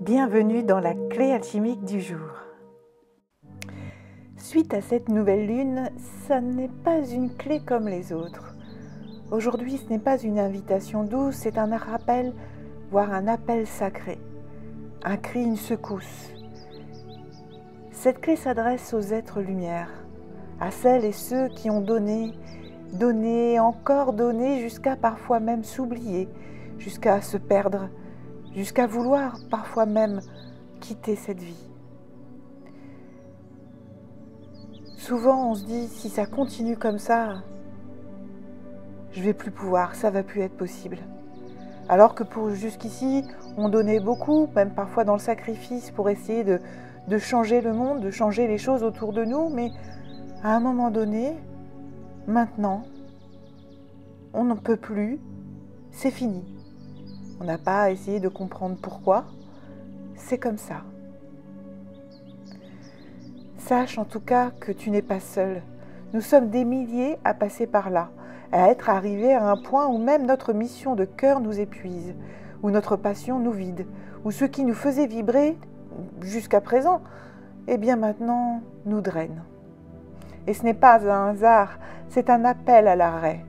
Bienvenue dans la clé alchimique du jour. Suite à cette nouvelle lune, ça n'est pas une clé comme les autres. Aujourd'hui, ce n'est pas une invitation douce, c'est un rappel, voire un appel sacré. Un cri, une secousse. Cette clé s'adresse aux êtres lumière, à celles et ceux qui ont donné, encore donné, jusqu'à parfois même s'oublier, jusqu'à se perdre, jusqu'à vouloir parfois même quitter cette vie. Souvent on se dit, si ça continue comme ça, je vais plus pouvoir, ça va plus être possible. Alors que jusqu'ici, on donnait beaucoup, même parfois dans le sacrifice, pour essayer de changer le monde, de changer les choses autour de nous, mais à un moment donné, maintenant, on n'en peut plus, c'est fini. On n'a pas à essayer de comprendre pourquoi, c'est comme ça. Sache en tout cas que tu n'es pas seul. Nous sommes des milliers à passer par là, à être arrivés à un point où même notre mission de cœur nous épuise, où notre passion nous vide, où ce qui nous faisait vibrer jusqu'à présent, eh bien maintenant nous draine. Et ce n'est pas un hasard, c'est un appel à l'arrêt,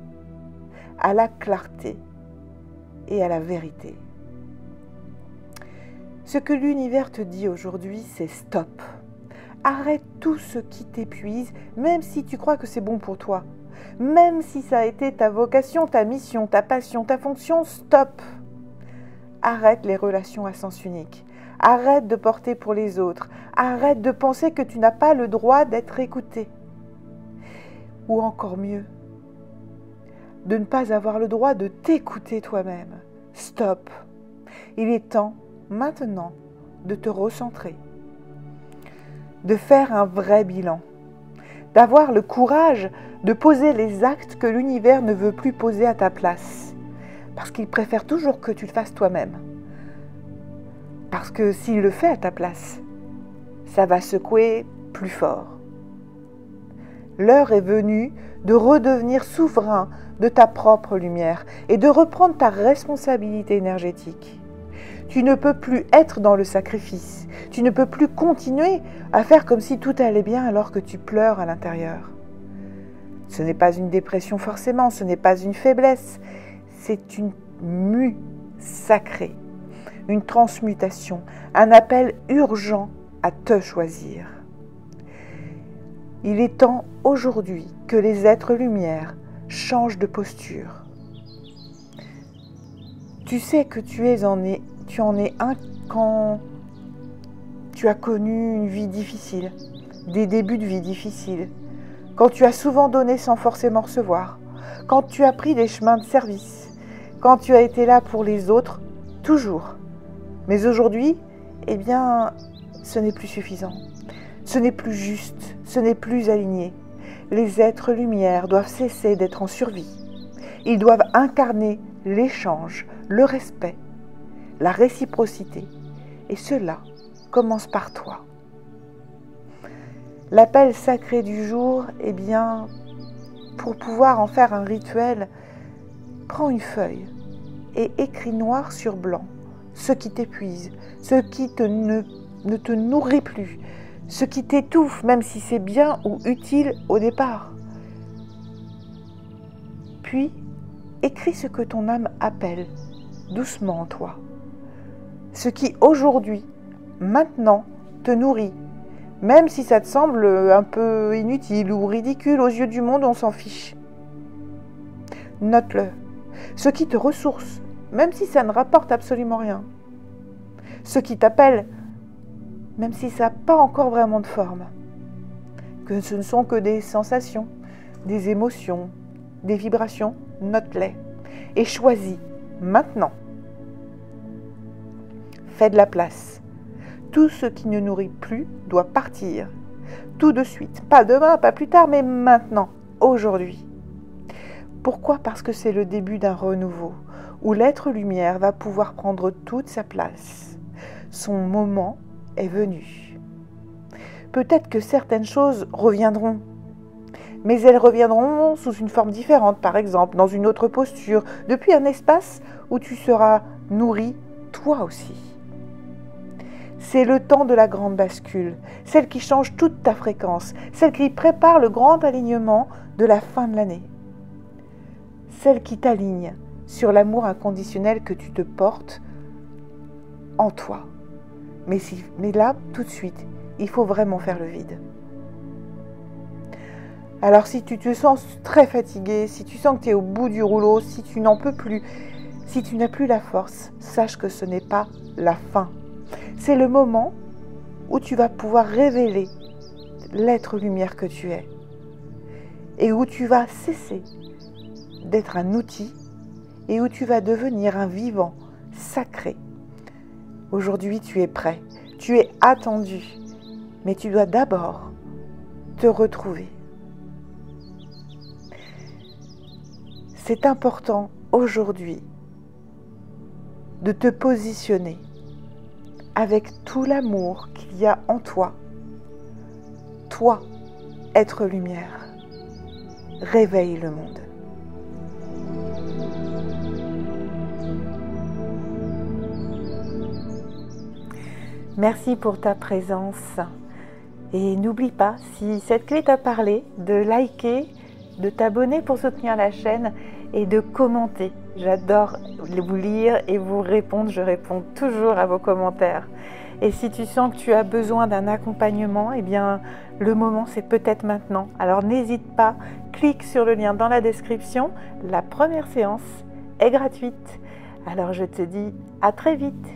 à la clarté et à la vérité. Ce que l'univers te dit aujourd'hui, c'est stop. Arrête tout ce qui t'épuise, même si tu crois que c'est bon pour toi. Même si ça a été ta vocation, ta mission, ta passion, ta fonction, stop. Arrête les relations à sens unique. Arrête de porter pour les autres. Arrête de penser que tu n'as pas le droit d'être écouté. Ou encore mieux, de ne pas avoir le droit de t'écouter toi-même. Stop. Il est temps, maintenant, de te recentrer, de faire un vrai bilan, d'avoir le courage de poser les actes que l'univers ne veut plus poser à ta place, parce qu'il préfère toujours que tu le fasses toi-même. Parce que s'il le fait à ta place, ça va secouer plus fort. L'heure est venue de redevenir souverain de ta propre lumière et de reprendre ta responsabilité énergétique. Tu ne peux plus être dans le sacrifice. Tu ne peux plus continuer à faire comme si tout allait bien alors que tu pleures à l'intérieur. Ce n'est pas une dépression forcément, ce n'est pas une faiblesse. C'est une mue sacrée, une transmutation, un appel urgent à te choisir. Il est temps aujourd'hui que les êtres lumière changent de posture. Tu sais que tu en es un quand tu as connu une vie difficile, des débuts de vie difficiles, quand tu as souvent donné sans forcément recevoir, quand tu as pris des chemins de service, quand tu as été là pour les autres, toujours. Mais aujourd'hui, eh bien, ce n'est plus suffisant. Ce n'est plus juste, ce n'est plus aligné. Les êtres lumière doivent cesser d'être en survie. Ils doivent incarner l'échange, le respect, la réciprocité. Et cela commence par toi. L'appel sacré du jour, eh bien, pour pouvoir en faire un rituel, prends une feuille et écris noir sur blanc ce qui t'épuise, ce qui ne te nourrit plus, ce qui t'étouffe, même si c'est bien ou utile au départ. Puis, écris ce que ton âme appelle, doucement en toi. Ce qui aujourd'hui, maintenant, te nourrit, même si ça te semble un peu inutile ou ridicule aux yeux du monde, on s'en fiche. Note-le. Ce qui te ressource, même si ça ne rapporte absolument rien. Ce qui t'appelle, même si ça n'a pas encore vraiment de forme. Que ce ne sont que des sensations, des émotions, des vibrations, note-les. Et choisis maintenant. Fais de la place. Tout ce qui ne nourrit plus doit partir. Tout de suite. Pas demain, pas plus tard, mais maintenant, aujourd'hui. Pourquoi ? Parce que c'est le début d'un renouveau, où l'être lumière va pouvoir prendre toute sa place. Son moment est venu. Peut-être que certaines choses reviendront, mais elles reviendront sous une forme différente, par exemple, dans une autre posture, depuis un espace où tu seras nourri toi aussi. C'est le temps de la grande bascule, celle qui change toute ta fréquence, celle qui prépare le grand alignement de la fin de l'année. Celle qui t'aligne sur l'amour inconditionnel que tu te portes en toi. Mais là, tout de suite, il faut vraiment faire le vide. Alors si tu te sens très fatigué, si tu sens que tu es au bout du rouleau, si tu n'en peux plus, si tu n'as plus la force, sache que ce n'est pas la fin. C'est le moment où tu vas pouvoir révéler l'être lumière que tu es et où tu vas cesser d'être un outil et où tu vas devenir un vivant sacré. Aujourd'hui, tu es prêt, tu es attendu, mais tu dois d'abord te retrouver. C'est important aujourd'hui de te positionner avec tout l'amour qu'il y a en toi. Toi, être lumière, réveille le monde. Merci pour ta présence et n'oublie pas, si cette clé t'a parlé, de liker, de t'abonner pour soutenir la chaîne et de commenter. J'adore vous lire et vous répondre, je réponds toujours à vos commentaires. Et si tu sens que tu as besoin d'un accompagnement, eh bien le moment c'est peut-être maintenant. Alors n'hésite pas, clique sur le lien dans la description, la première séance est gratuite. Alors je te dis à très vite.